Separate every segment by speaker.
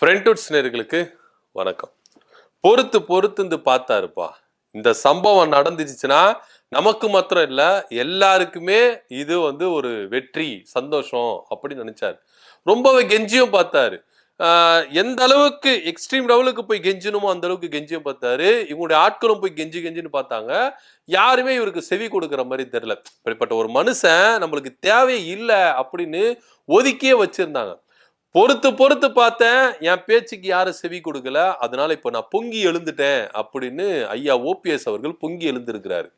Speaker 1: ஃப்ரெண்ட்வுட்ஸ் நேயர்களுக்கு வணக்கம். பொறுத்து பொறுத்து பார்த்தாருப்பா. இந்த சம்பவம் நடந்துச்சுன்னா நமக்கு மாத்திரம் இல்ல, எல்லாருக்குமே இது ஒரு வெற்றி, சந்தோஷம் அப்படின்னு நினைச்சாரு. ரொம்பவே கெஞ்சியும் பார்த்தாரு. எந்த அளவுக்கு எக்ஸ்ட்ரீம் லெவலுக்கு போய் கெஞ்சணுமோ அந்த அளவுக்கு கெஞ்சியும் பார்த்தாரு. இவங்களுடைய ஆட்களும் போய் கெஞ்சி கெஞ்சின்னு பார்த்தாங்க. யாருமே இவருக்கு செவி கொடுக்குற மாதிரி தெரியல. இப்படிப்பட்ட ஒரு மனுஷன் நம்மளுக்கு தேவையே இல்லை அப்படின்னு ஒதுக்கியே வச்சிருந்தாங்க. பொறுத்து பொறுத்து பார்த்தேன், என் பேச்சுக்கு யாரும் செவி கொடுக்கல, அதனால இப்ப நான் பொங்கி எழுந்துட்டேன் அப்படின்னு ஐயா ஓபிஎஸ் அவர்கள் பொங்கி எழுந்திருக்கிறாரு.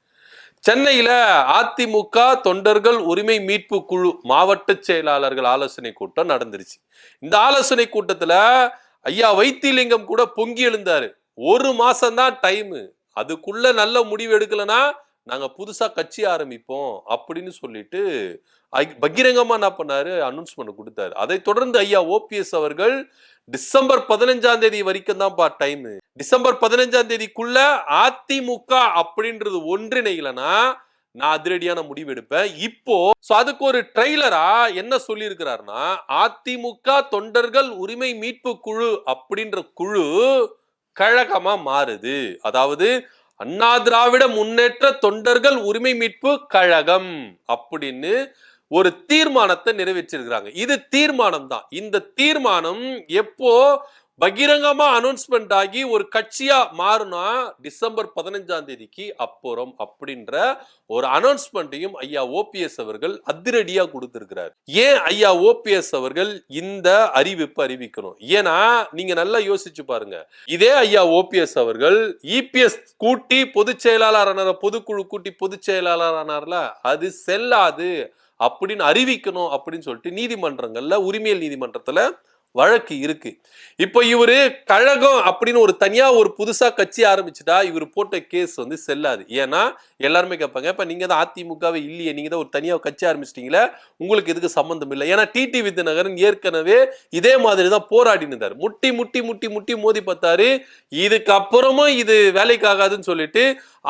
Speaker 1: சென்னையில அதிமுக தொண்டர்கள் உரிமை மீட்பு குழு மாவட்ட செயலாளர்கள் ஆலோசனை கூட்டம் நடந்துருச்சு. இந்த ஆலோசனை கூட்டத்துல ஐயா வைத்திலிங்கம் கூட பொங்கி எழுந்தாரு. 1 மாசம் தான் டைம், அதுக்குள்ள நல்ல முடிவு எடுக்கலன்னா நாங்க புதுசா கட்சி ஆரம்பிப்போம் அப்படின்னு சொல்லிட்டு பகிரங்கமா என்ன பண்ணாரு, அனௌன்ஸ்மெண்ட் கொடுத்தாரு. அதை தொடர்ந்து ஐயா ஓபிஎஸ் அவர்கள் டிசம்பர் 15ஆம் தேதி வரைக்கும் தான் டைம். டிசம்பர் 15ஆம் தேதிக்குள்ள அதிமுக அப்படின்றது ஒன்றிணைகலனா நான் அதிரடியான முடிவு எடுப்பேன். இப்போ அதுக்கு ஒரு ட்ரெய்லரா என்ன சொல்லி இருக்கிறாருன்னா, அதிமுக தொண்டர்கள் உரிமை மீட்பு குழு அப்படின்ற குழு கழகமா மாறுது. அதாவது அண்ணா திராவிட முன்னேற்ற தொண்டர்கள் உரிமை மீட்பு கழகம் அப்படின்னு ஒரு தீர்மானத்தை நிறைவேற்றிருக்கிறாங்க. இது தீர்மானம் தான். இந்த தீர்மானம் எப்போ பகிரங்கமா அனௌன்ஸ்மெண்ட் ஆகி ஒரு கட்சியா மாறுனா டிசம்பர் 15ஆம் தேதிக்கு அப்புறம் அப்படின்ற ஒரு அனௌன்ஸ்மெண்ட்டையும் ஐயா ஓபிஎஸ் அவர்கள் அதிரடியா கொடுத்திருக்கிறார். ஏன் ஐயா ஓபிஎஸ் அவர்கள் இந்த அறிவிப்பு அறிவிக்கணும்? ஏன்னா நீங்க நல்லா யோசிச்சு பாருங்க. இதே ஐயா ஓபிஎஸ் அவர்கள் இபிஎஸ் கூட்டி பொதுச் செயலாளர் ஆனார், பொதுக்குழு கூட்டி பொதுச் செயலாளர் ஆனார்ல, அது செல்லாது அப்படின்னு அறிவிக்கணும் அப்படின்னு சொல்லிட்டு நீதிமன்றங்கள்ல, உரிமையல் நீதிமன்றத்துல வழக்கு இருக்கு. இப்போ இவரு கழகம் அப்படின்னு ஒரு தனியா ஒரு புதுசா கட்சி ஆரம்பிச்சுட்டா இவர் போட்ட கேஸ் செல்லாது. ஏன்னா எல்லாருமே கேட்பாங்க, இப்ப நீங்க தான் அதிமுகவே இல்லையே, நீங்க தான் ஒரு தனியா கட்சி ஆரம்பிச்சிட்டீங்களே, உங்களுக்கு இதுக்கு சம்பந்தம் இல்லை. ஏன்னா டிடி வித்யநகரன் ஏற்கனவே இதே மாதிரி தான் போராடி இருந்தார். முட்டி முட்டி முட்டி முட்டி மோதி பார்த்தாரு. இதுக்கு அப்புறமும் இது வேலைக்காகாதுன்னு சொல்லிட்டு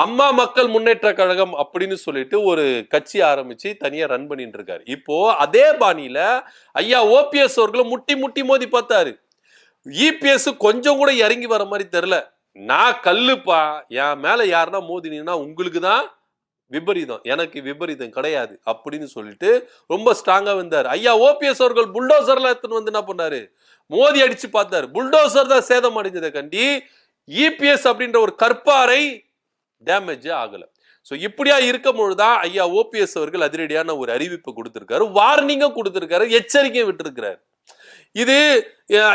Speaker 1: அம்மா மக்கள் முன்னேற்ற கழகம் அப்படின்னு சொல்லிட்டு ஒரு கட்சி ஆரம்பிச்சு தனியா ரன் பண்ணிட்டு இருக்காரு. இப்போ அதே பாணியில ஐயா ஓபிஎஸ் அவர்களும் முட்டி முட்டி மோதி பார்த்தாரு. இபிஎஸ் கொஞ்சம் கூட இறங்கி வர மாதிரி தெரியல. நான் கல்லுப்பா, என் மேல யாருன்னா மோதினா உங்களுக்கு தான் விபரீதம், எனக்கு விபரீதம் கிடையாது அப்படின்னு சொல்லிட்டு ரொம்ப ஸ்ட்ராங்கா வந்தார். ஐயா ஓபிஎஸ் அவர்கள் புல்டோசர்ல எடுத்துன்னு என்ன பண்ணாரு, மோதி அடிச்சு பார்த்தாரு. புல்டோசர் தான் சேதம் அடைஞ்சதை கண்டி இபிஎஸ் அப்படின்ற ஒரு கற்பாறை டேமேஜ் ஆகல. சோ இப்படியா இருக்கும் பொழுதுதான் ஐயா ஓபிஎஸ் அவர்கள் அதிரடியான ஒரு அறிவிப்பு கொடுத்திருக்காரு, வார்னிங்கும் கொடுத்திருக்காரு, எச்சரிக்கையும் விட்டுருக்கிறார். இது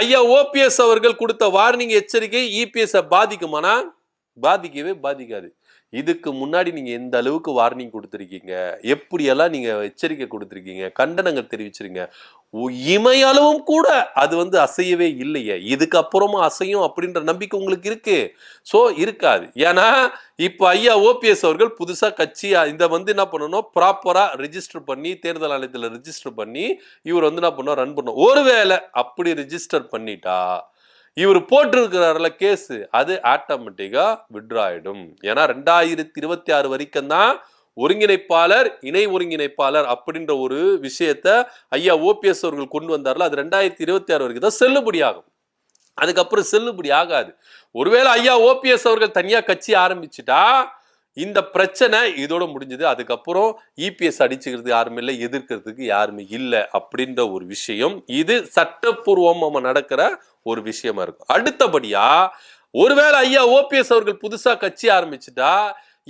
Speaker 1: ஐயா ஓபிஎஸ் அவர்கள் கொடுத்த வார்னிங் எச்சரிக்கை இபிஎஸ் பாதிக்குமானா பாதிக்கவே பாதிக்காது. இதுக்கு முன்னாடி நீங்க எந்த அளவுக்கு வார்னிங் கொடுத்திருக்கீங்க, எப்படியெல்லாம் நீங்க எச்சரிக்கை கொடுத்திருக்கீங்க, கண்டனங்கள் தெரிவிச்சிருங்க, இமையளவும் கூட அது அசையவே இல்லையே. இதுக்கப்புறமா அசையும் அப்படின்ற நம்பிக்கை உங்களுக்கு இருக்கு? சோ இருக்காது. ஏன்னா இப்ப ஐயா ஓபிஎஸ் அவர்கள் புதுசா கட்சியா இந்த என்ன பண்ணணும், ப்ராப்பரா ரெஜிஸ்டர் பண்ணி தேர்தல் ஆணையத்துல ரெஜிஸ்டர் பண்ணி இவர் என்ன பண்ணணும், ரன் பண்ணணும். ஒருவேளை அப்படி ரெஜிஸ்டர் பண்ணிட்டா இவர் போட்டிருக்கிறாருல கேஸ், அது ஆட்டோமேட்டிக்கா வித்ட்ரா ஆயிடும். ஏன்னா 2026 வரைக்கும் தான் ஒருங்கிணைப்பாளர், இணை ஒருங்கிணைப்பாளர் அப்படின்ற ஒரு விஷயத்த ஐயா ஓபிஎஸ் அவர்கள் கொண்டு வந்தார்ல, அது 2026 வரைக்கும் தான் செல்லுபடியாகும். அதுக்கப்புறம் செல்லுபடி ஆகாது. ஒருவேளை ஐயா ஓபிஎஸ் அவர்கள் தனியா கட்சி ஆரம்பிச்சுட்டா இந்த பிரச்சனை இதோட முடிஞ்சது. அதுக்கப்புறம் இபிஎஸ் அடிச்சுக்கிறது யாருமே இல்லை, எதிர்க்கிறதுக்கு யாருமே இல்லை அப்படின்ற ஒரு விஷயம் இது சட்டப்பூர்வமா நடக்கிற ஒரு விஷயமா இருக்கும். அடுத்தபடியா ஒருவேளை ஐயா ஓபிஎஸ் அவர்கள் புதுசா கட்சி ஆரம்பிச்சுட்டா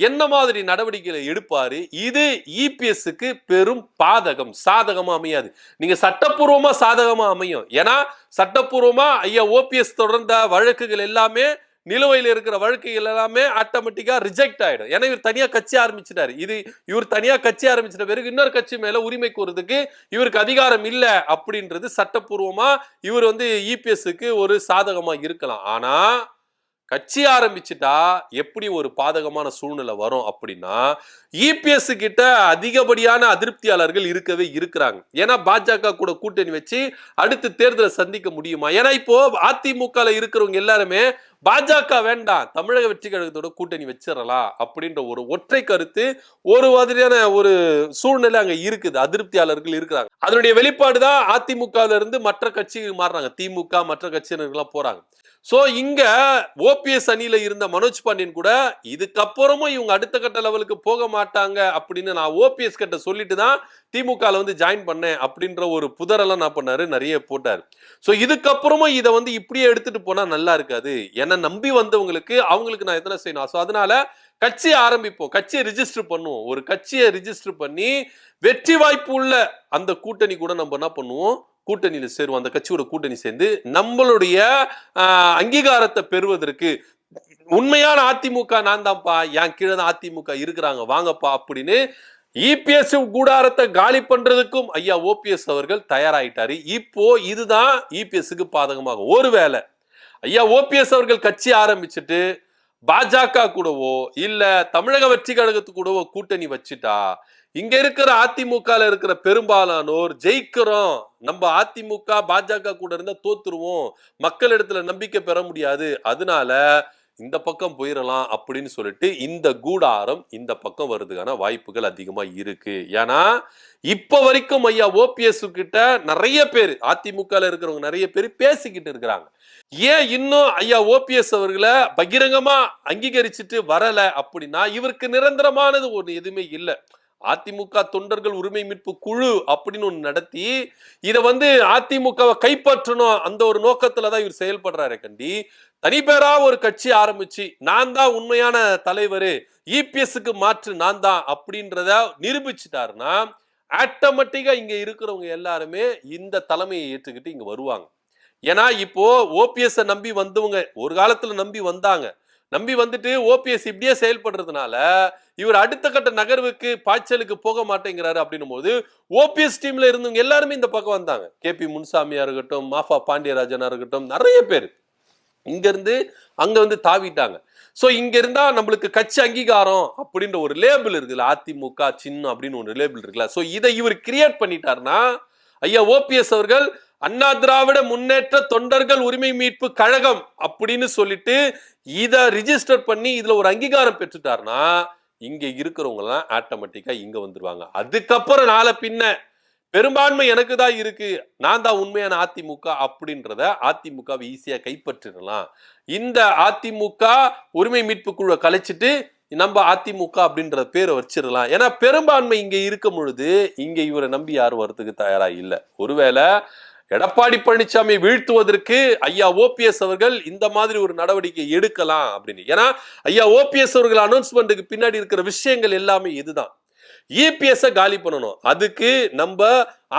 Speaker 1: என்ன மாதிரி நடவடிக்கைகளை எடுப்பாரு? இது இபிஎஸ்க்கு பெரும் பாதகம், சாதகமா அமையாது. நீங்க சட்டப்பூர்வமா சாதகமா அமையும். ஏன்னா சட்டப்பூர்வமா ஐயா ஓபிஎஸ் தொடர்ந்த வழக்குகள் எல்லாமே, நிலுவையில் இருக்கிற வழக்குகள் எல்லாமே ஆட்டோமேட்டிக்கா ரிஜெக்ட் ஆயிடும். ஏன்னா இவர் தனியா கட்சி ஆரம்பிச்சிட்டாரு. இவர் தனியா கட்சி ஆரம்பிச்சிட்ட பிறகு இன்னொரு கட்சி மேல உரிமை கோருறதுக்கு இவருக்கு அதிகாரம் இல்ல அப்படின்றது சட்டப்பூர்வமா இவர் இபிஎஸ்க்கு ஒரு சாதகமா இருக்கலாம். ஆனா கட்சி ஆரம்பிச்சுட்டா எப்படி ஒரு பாதகமான சூழ்நிலை வரும் அப்படின்னா, இபிஎஸ் கிட்ட அதிகப்படியான அதிருப்தியாளர்கள் இருக்கவே இருக்கிறாங்க. ஏன்னா பாஜக கூட கூட்டணி வச்சு அடுத்து தேர்தலை சந்திக்க முடியுமா? ஏன்னா இப்போ அதிமுக இருக்கிறவங்க எல்லாருமே பாஜக வேண்டாம், தமிழக வெற்றி கழகத்தோட கூட்டணி வச்சிடலாம் அப்படின்ற ஒரு ஒற்றை கருத்து, ஒரு மாதிரியான ஒரு சூழ்நிலை அங்க இருக்குது. அதிருப்தியாளர்கள் இருக்கிறாங்க. அதனுடைய வெளிப்பாடுதான் அதிமுகல இருந்து மற்ற கட்சிகள் மாறுறாங்க. திமுக மற்ற கட்சியினர்கள் போறாங்க. சோ இங்க ஓபிஎஸ் அணியில இருந்த மனோஜ் பாண்டியன் கூட இதுக்கப்புறமும் இவங்க அடுத்த கட்ட லெவலுக்கு போக மாட்டாங்க அப்படின்னு நான் ஓபிஎஸ் கிட்ட சொல்லிட்டு தான் திமுக வந்து ஜாயின் பண்ணேன் அப்படின்ற ஒரு புதரெல்லாம் நான் பண்ணாரு, நிறைய போட்டாரு. சோ இதுக்கப்புறமும் இதை வந்து இப்படியே எடுத்துட்டு போனா நல்லா இருக்காது. என்ன நம்பி வந்தவங்களுக்கு அவங்களுக்கு நான் எத்தனை செய்யணும். சோ அதனால கட்சியை ஆரம்பிப்போம், கட்சியை ரிஜிஸ்டர் பண்ணுவோம். ஒரு கட்சியை ரிஜிஸ்டர் பண்ணி வெற்றி வாய்ப்பு உள்ள அந்த கூட்டணி கூட நம்ம என்ன பண்ணுவோம், கூட்டணியில சேருவோம். அந்த கட்சியோட கூட்டணி சேர்ந்து நம்மளுடைய அங்கீகாரத்தை பெறுவதற்கு உண்மையான அதிமுக நான் தான்ப்பா, என் கீழே தான் அதிமுக இருக்கிறாங்க, வாங்கப்பா அப்படின்னு இபிஎஸ் கூடாரத்தை காலி பண்றதுக்கும் ஐயா ஓபிஎஸ் அவர்கள் தயாராயிட்டாரு. இப்போ இதுதான் இபிஎஸ்க்கு பாதகமாகும். ஒருவேளை ஐயா ஓபிஎஸ் அவர்கள் கட்சி ஆரம்பிச்சுட்டு பாஜக கூடவோ இல்ல தமிழக வெற்றி கழகத்து கூடவோ கூட்டணி வச்சுட்டா இங்க இருக்கிற அதிமுக இருக்கிற பெரும்பாலானோர் ஜெயிக்கிறோம், நம்ம அதிமுக பாஜக கூட இருந்தா தோத்துருவோம், மக்கள் இடத்துல நம்பிக்கை பெற முடியாது, அதனால இந்த பக்கம் போயிடலாம் அப்படின்னு சொல்லிட்டு இந்த கூடாரம் இந்த பக்கம் வர்றதுக்கான வாய்ப்புகள் அதிகமா இருக்கு. ஏன்னா இப்ப வரைக்கும் ஐயா ஓபிஎஸ் கிட்ட நிறைய பேர் அதிமுக இருக்கிறவங்க நிறைய பேர் பேசிக்கிட்டு இருக்கிறாங்க. ஏன் இன்னும் ஐயா ஓபிஎஸ் அவர்களை பகிரங்கமா அங்கீகரிச்சுட்டு வரல அப்படின்னா, இவருக்கு நிரந்தரமானது ஒண்ணு எதுவுமே இல்லை. அதிமுக தொண்டர்கள் உரிமை மீட்பு குழு அப்படின்னு ஒண்ணு நடத்தி இதை வந்து அதிமுகவை கைப்பற்றணும் அந்த ஒரு நோக்கத்துலதான் இவர் செயல்படுறாரு. கண்டி தனிப்பேரா ஒரு கட்சி ஆரம்பிச்சு நான் தான் உண்மையான தலைவர், இபிஎஸ்க்கு மாற்று நான் தான் அப்படின்றத நிரூபிச்சுட்டாருன்னா ஆட்டோமேட்டிக்கா இங்க இருக்கிறவங்க எல்லாருமே இந்த தலைமையை ஏற்றுக்கிட்டு இங்க வருவாங்க. ஏன்னா இப்போ ஓபிஎஸ் நம்பி வந்தவங்க ஒரு காலத்துல நம்பி வந்தாங்க, நம்பி வந்துட்டு ஓபிஎஸ் இப்படியே செயல்படுறதுனால இவர் அடுத்த கட்ட நகர்வுக்கு பாய்ச்சலுக்கு போக மாட்டேங்கிறாரு அப்படின்னும் போது ஓபிஎஸ் டீம்ல இருந்தவங்க எல்லாருமே இந்த பக்கம் வந்தாங்க. கேபி முன்சாமியா இருக்கட்டும், மாஃபா பாண்டியராஜனா இருக்கட்டும், நிறைய பேர் இங்க இருந்து அங்க வந்து தாவிட்டாங்க. சோ இங்க இருந்தா நம்மளுக்கு கட்சி அங்கீகாரம் அப்படின்ற ஒரு லேபிள் இருக்குல்ல, அதிமுக சின்னம் அப்படின்னு ஒரு லேபிள் இருக்குல்ல. சோ இதை இவர் கிரியேட் பண்ணிட்டாருன்னா ஐயா ஓபிஎஸ் அவர்கள் அண்ணா திராவிட முன்னேற்ற தொண்டர்கள் உரிமை மீட்பு கழகம் அப்படின்னு சொல்லிட்டு இத ரிஜிஸ்டர் பண்ணி இதுல ஒரு அங்கீகாரம் பெற்றுட்டாருன்னா இங்க இருக்கிறவங்க எல்லாம் ஆட்டோமேட்டிக்கா இங்க வந்துருவாங்க. அதுக்கப்புறம் நாளை பின்ன பெரும்பான்மை எனக்கு தான் இருக்கு, நான் தான் உண்மையான அதிமுக அப்படின்றத அதிமுகவை ஈஸியா கைப்பற்றிடலாம். இந்த அதிமுக உரிமை மீட்பு குழுவை கலைச்சிட்டு நம்ம அதிமுக அப்படின்ற பேரை வச்சிடலாம். ஏன்னா பெரும்பான்மை இங்க இருக்கும் பொழுது இங்க இவரை நம்பி யாரும் வரதுக்கு தயாரா இல்லை. ஒருவேளை எடப்பாடி பழனிசாமி வீழ்த்துவதற்கு ஐயா ஓபிஎஸ் அவர்கள் இந்த மாதிரி ஒரு நடவடிக்கை எடுக்கலாம் அப்படின்னு. ஏன்னா ஐயா ஓபிஎஸ் அவர்கள் அனௌன்ஸ்மெண்ட்டுக்கு பின்னாடி இருக்கிற விஷயங்கள் எல்லாமே இதுதான். இபிஎஸ் காலி பண்ணணும், அதுக்கு நம்ம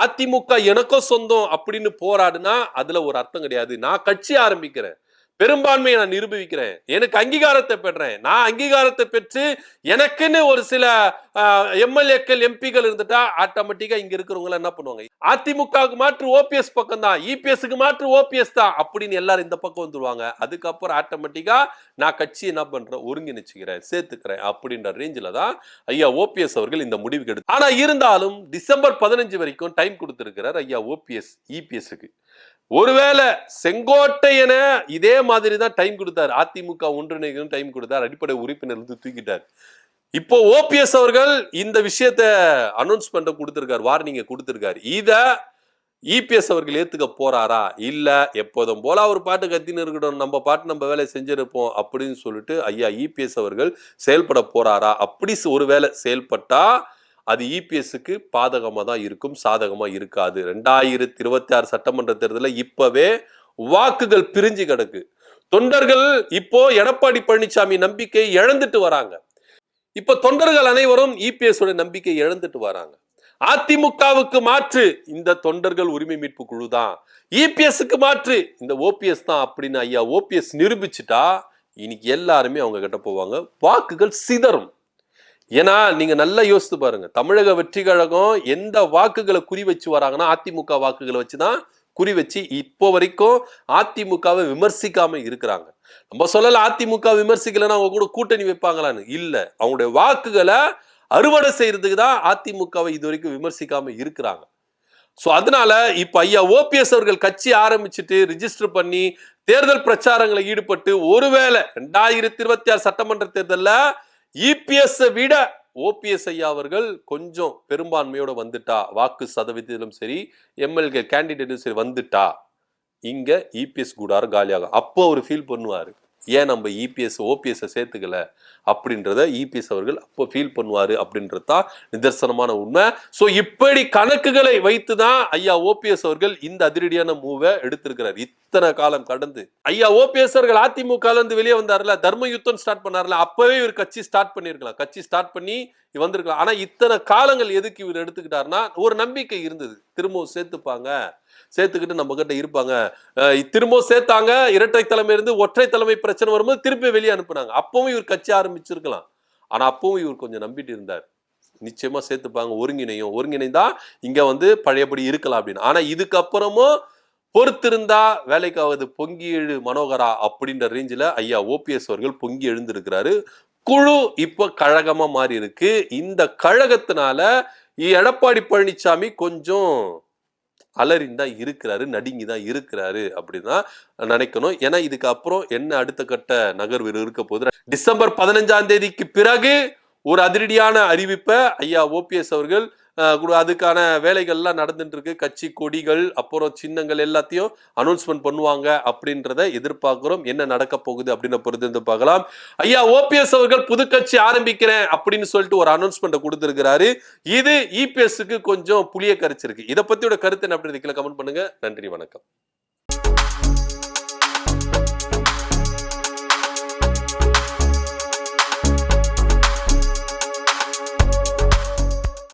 Speaker 1: அதிமுக எனக்கும் சொந்தம் அப்படின்னு போராடுனா அதுல ஒரு அர்த்தம் கிடையாது. நான் கட்சி ஆரம்பிக்கிறேன், பெரும்பான்மையை நான் நிரூபிக்கிறேன், எனக்கு அங்கீகாரத்தை பெறேன், நான் அங்கீகாரத்தை பெற்று எனக்குன்னு ஒரு சில எம்எல்ஏக்கள் எம்பிகள் இருந்துட்டா ஆட்டோமேட்டிக்கா இங்க இருக்கிறவங்க என்ன பண்ணுவாங்க, அதிமுகவுக்கு மாற்று ஓபிஎஸ் பக்கம் தான், இபிஎஸ்க்கு மாற்று ஓபிஎஸ் தான் அப்படின்னு எல்லாரும் இந்த பக்கம் வந்துருவாங்க. அதுக்கப்புறம் ஆட்டோமேட்டிக்கா நான் கட்சி என்ன பண்றேன், ஒருங்கிணைச்சுக்கிறேன், சேர்த்துக்கிறேன் அப்படின்ற ரேஞ்சில தான் ஐயா ஓபிஎஸ் அவர்கள் இந்த முடிவுக்கு எடுத்து. ஆனா இருந்தாலும் டிசம்பர் 15 வரைக்கும் டைம் கொடுத்திருக்கிறார் ஐயா ஓபிஎஸ் இபிஎஸ்க்கு. ஒருவேளை செங்கோட்டையன இதே மாதிரி தான் டைம் கொடுத்தார், அதிமுக ஒன்றிணைக்கும் டைம் கொடுத்தார், அடிப்படை உறுப்பினர் வந்து தூக்கிட்டார். இப்போ ஓபிஎஸ் அவர்கள் இந்த விஷயத்த அனௌன்ஸ்மெண்ட் கொடுத்திருக்காரு, வார்னிங்க கொடுத்திருக்காரு. இத இபிஎஸ் அவர்கள் ஏத்துக்க போறாரா இல்ல எப்போதும் போல அவர் பாட்டு கத்தின்னு இருக்கட்டும், நம்ம பாட்டு நம்ம வேலையை செஞ்சிருப்போம் அப்படின்னு சொல்லிட்டு ஐயா இபிஎஸ் அவர்கள் செயல்பட போறாரா? அப்படி ஒருவேளை செயல்பட்டா அது இபிஎஸ்க்கு பாதகமா தான் இருக்கும், சாதகமா இருக்காது. 2026 சட்டமன்ற தேர்தலில் இப்பவே வாக்குகள் பிரிஞ்சு கிடக்கு. தொண்டர்கள் இப்போ எடப்பாடி பழனிசாமி நம்பிக்கை இழந்துட்டு வராங்க. இப்ப தொண்டர்கள் அனைவரும் இபிஎஸ் நம்பிக்கை இழந்துட்டு வராங்க. அதிமுகவுக்கு மாற்று இந்த தொண்டர்கள் உரிமை மீட்பு குழு தான், இபிஎஸ்க்கு மாற்று இந்த ஓபிஎஸ் தான் அப்படின்னு ஐயா ஓபிஎஸ் நிரூபிச்சுட்டா இன்னைக்கு எல்லாருமே அவங்க கிட்ட போவாங்க, வாக்குகள் சிதறும். ஏன்னா நீங்க நல்லா யோசித்து பாருங்க, தமிழக வெற்றி கழகம் எந்த வாக்குகளை குறி வச்சு வராங்கன்னா அதிமுக வாக்குகளை வச்சுதான் குறி வச்சு இப்போ வரைக்கும் அதிமுகவை விமர்சிக்காம இருக்கிறாங்க. நம்ம சொல்லல அதிமுக விமர்சிக்கலன்னா அவங்க கூட கூட்டணி வைப்பாங்களான்னு, இல்ல, அவங்களுடைய வாக்குகளை அறுவடை செய்யறதுக்கு தான் அதிமுகவை இது வரைக்கும் விமர்சிக்காம இருக்கிறாங்க. சோ அதனால இப்ப ஐயா ஓபிஎஸ் அவர்கள் கட்சி ஆரம்பிச்சுட்டு ரிஜிஸ்டர் பண்ணி தேர்தல் பிரச்சாரங்களை ஈடுபட்டு ஒருவேளை 2026 சட்டமன்ற தேர்தலில் இபிஎஸ் விட ஓபிஎஸ் ஐயா அவர்கள் கொஞ்சம் பெரும்பான்மையோட வந்துட்டா, வாக்கு சதவீதத்திலும் சரி எம்எல்ஏ கேண்டிடேட்டும் சரி வந்துட்டா, இங்க இபிஎஸ் கூடாரம் காலியாகும். அப்போ அவர் ஃபீல் பண்ணுவாரு, ஏன் நம்ம இபிஎஸ் ஓபிஎஸ் சேர்த்துக்கல அப்படின்றத இபிஎஸ் அவர்கள் அப்போ ஃபீல் பண்ணுவாரு அப்படின்றது தான் நிதர்சனமான உண்மை. ஸோ இப்படி கணக்குகளை வைத்துதான் ஐயா ஓபிஎஸ் அவர்கள் இந்த அதிரடியான மூவை எடுத்திருக்கிறார். இத்தனை காலம் கடந்து ஐயா ஓபிஎஸ் அவர்கள் அதிமுக இருந்து வெளியே வந்தார்ல, தர்ம யுத்தம் ஸ்டார்ட் பண்ணார்ல, அப்பவே இவர் கட்சி ஸ்டார்ட் பண்ணிருக்கலாம், கட்சி ஸ்டார்ட் பண்ணி வந்திருக்கலாம். ஆனா இத்தனை காலங்கள் எதுக்கு இவர் எடுத்துக்கிட்டாருன்னா, ஒரு நம்பிக்கை இருந்தது, திரும்பவும் சேர்த்துக்கிட்டு நம்ம கிட்ட இருப்பாங்க. திரும்பவும் சேர்த்தாங்க, இரட்டை தலைமை இருந்து ஒற்றை தலைமை பிரச்சனை வரும்போது திருப்பி வெளியே அனுப்புனாங்க. அப்பவும் இவர் கட்சி ஆரம்பிச்சிருக்கலாம். ஆனா அப்பவும் இவர் கொஞ்சம் நம்பிட்டு இருந்தார், நிச்சயமா சேர்த்துப்பாங்க, ஒருங்கிணைந்தா இங்க பழையபடி இருக்கலாம் அப்படின்னு. ஆனா இதுக்கப்புறமும் பொறுத்திருந்தா வேலைக்காவது பொங்கி எழு மனோகரா அப்படின்ற ரேஞ்சில ஐயா ஓபிஎஸ் அவர்கள் பொங்கி எழுந்திருக்கிறாரு. குழு இப்ப கழகமா மாறி இருக்கு. இந்த கழகத்தினால எடப்பாடி பழனிசாமி கொஞ்சம் அலறிந்தான் இருக்கிறாரு, நடுங்கிதான் இருக்கிறாரு அப்படின்னு நினைக்கணும். ஏன்னா இதுக்கு அப்புறம் என்ன அடுத்த கட்ட நகர்வு இருக்க போகுது, டிசம்பர் 15ஆம் தேதிக்கு பிறகு ஒரு அதிரடியான அறிவிப்பை ஐயா ஓபிஎஸ் அவர்கள் அதுக்கான வேலைகள்லாம் நடந்துட்டு இருக்கு. கட்சி கொடிகள் அப்புறம் சின்னங்கள் எல்லாத்தையும் அனௌன்ஸ்மெண்ட் பண்ணுவாங்க அப்படின்றத எதிர்பார்க்கிறோம். என்ன நடக்க போகுது அப்படின்னு பொறுத்து பார்க்கலாம். ஐயா ஓபிஎஸ் அவர்கள் புது கட்சி ஆரம்பிக்கிறேன் அப்படின்னு சொல்லிட்டு ஒரு அனௌன்ஸ்மெண்ட் கொடுத்திருக்கிறாரு. இது இபிஎஸ்க்கு கொஞ்சம் புளிய கரைச்சிருக்கு. இதை பத்தியோட கருத்து என்ன அப்படின்னு கமெண்ட் பண்ணுங்க. நன்றி, வணக்கம்.